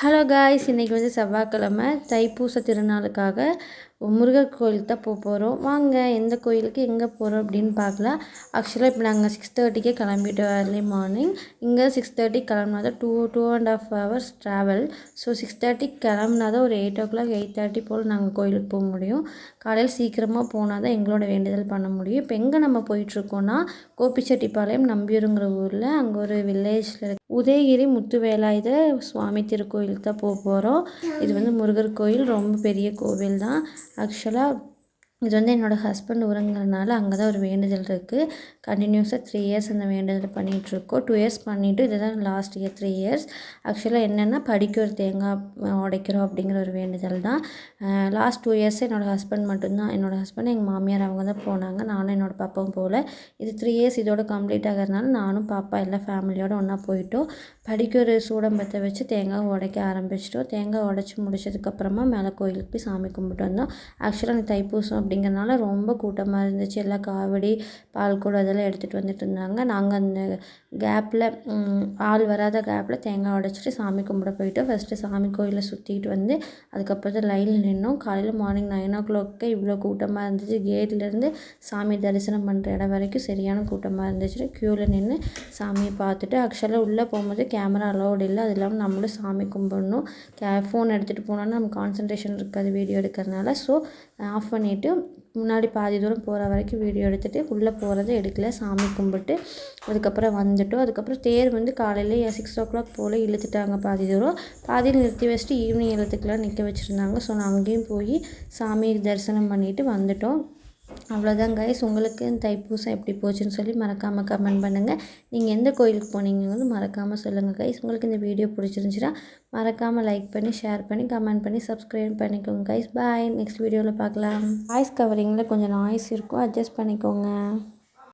Hello guys, இன்றைக்கி வந்து செவ்வாய்க்கிழமை தைப்பூச திருநாளுக்காக முருகர் கோயிலுக்கு தான் போகிறோம். வாங்க எந்த கோயிலுக்கு எங்கே போகிறோம் அப்படின்னு பார்க்கலாம். ஆக்சுவலாக இப்போ நாங்கள் 6:30க்கே கிளம்பிட்டோம். Early morning. இங்கே 6:30 கிளம்புனா தான் 2.5 hours ட்ராவல். ஸோ 6:30 கிளம்புனா தான் ஒரு 8 o'clock 8:30 போல் நாங்கள் கோயிலுக்கு போக முடியும். காலையில் சீக்கிரமாக போனால் தான் எங்களோட வேண்டுதல் பண்ண முடியும். இப்போ எங்கே நம்ம போயிட்டுருக்கோன்னா கோபிச்செட்டிப்பாளையம் நம்பியூருங்கிற ஊரில் அங்கே ஒரு வில்லேஜில் உதயகிரி முத்துவேலாயுத சுவாமி திருக்கோயிலுக்கு தான் போகிறோம். இது வந்து முருகர் கோயில், ரொம்ப பெரிய கோவில் தான். ஆக்சுவலாக இது வந்து என்னோடய ஹஸ்பண்ட் ஊருங்கிறதுனால அங்கே தான் ஒரு வேண்டுதல் இருக்குது. கண்டினியூஸாக 3 years அந்த வேண்டுதல் பண்ணிகிட்ருக்கோம். 2 years பண்ணிவிட்டு இதுதான் லாஸ்ட் இயர் 3 years. ஆக்சுவலாக என்னென்னா படிக்க ஒரு தேங்காய் உடைக்கிறோம் அப்படிங்கிற ஒரு வேண்டுதல் தான். லாஸ்ட் 2 years என்னோடய ஹஸ்பண்ட் மட்டும்தான், என்னோடய ஹஸ்பண்ட் எங்கள் மாமியார் அவங்க தான் போனாங்க. நானும் என்னோடய பாப்பாவும் போகல. இது 3 years இதோட கம்ப்ளீட் ஆகிறதுனால நானும் பாப்பா எல்லாம் ஃபேமிலியோடு ஒன்றா போயிட்டோம். படிக்க ஒரு சூடம்பத்தை வச்சு தேங்காய் உடைக்க ஆரம்பிச்சிட்டோம். தேங்காய் உடச்சி முடிச்சதுக்கப்புறமா மேலே கோயிலுக்கு போய் சாமி கும்பிட்டு வந்தோம். ஆக்சுவலாக அந்த தைப்பூசம் அப்படிங்கிறனால ரொம்ப கூட்டமாக இருந்துச்சு. எல்லாம் காவடி, பால்குடம் அதெல்லாம் எடுத்துகிட்டு வந்துட்டு இருந்தாங்க. நாங்கள் அந்த கேப்பில் ஆள் வராத கேப்பில் தேங்காய் உடைச்சிட்டு சாமி கும்பிட போயிட்டோம். ஃபஸ்ட்டு சாமி கோயிலை சுற்றிட்டு வந்து அதுக்கப்புறம் தான் லைனில் நின்னோம். காலையில் மார்னிங் 9 o'clock இவ்வளோ கூட்டமாக இருந்துச்சு. கேட்லேருந்து சாமி தரிசனம் பண்ணுற இடம் வரைக்கும் சரியான கூட்டமாக இருந்துச்சு. க்யூவில் நின்று சாமியை பார்த்துட்டு ஆக்சுவலாக உள்ளே போகும்போது கேமரா அலோடு இல்லை. அது இல்லாமல் நம்மளும் சாமி கும்பிடணும். ஃபோன் எடுத்துகிட்டு போனோன்னா நம்ம கான்சன்ட்ரேஷன் இருக்காது வீடியோ எடுக்கிறதுனால. ஸோ ஆஃப் பண்ணிவிட்டு முன்னாடி பாதி தூரம் போகிற வரைக்கும் வீடியோ எடுத்துகிட்டு உள்ளே போகிறத எடுக்கல. சாமி கும்பிட்டு அதுக்கப்புறம் வந்துவிட்டோம். அதுக்கப்புறம் தேர் வந்து காலையில் 6 o'clock போல் இழுத்துட்டாங்க. பாதி தூரம் பாதியில் நிறுத்தி வச்சுட்டு ஈவினிங் எழுத்துக்கெலாம் நிற்க வச்சுருந்தாங்க. ஸோ நான் அங்கேயும் போய் சாமி தரிசனம் பண்ணிவிட்டு வந்துவிட்டோம். அவ்வளோதான் கைஸ். உங்களுக்கு தைப்பூசம் எப்படி போச்சுன்னு சொல்லி மறக்காமல் கமெண்ட் பண்ணுங்கள். நீங்கள் எந்த கோயிலுக்கு போனீங்கன்னு மறக்காமல் சொல்லுங்கள் கைஸ். உங்களுக்கு இந்த வீடியோ பிடிச்சிருந்துச்சுன்னா மறக்காமல் லைக் பண்ணி, ஷேர் பண்ணி, கமெண்ட் பண்ணி, சப்ஸ்கிரைப் பண்ணிக்கோங்க கைஸ். பாய். நெக்ஸ்ட் வீடியோவில் பார்க்கலாம். வாய்ஸ் கவரிங்கில் கொஞ்சம் நாய்ஸ் இருக்கும், அட்ஜஸ்ட் பண்ணிக்கோங்க.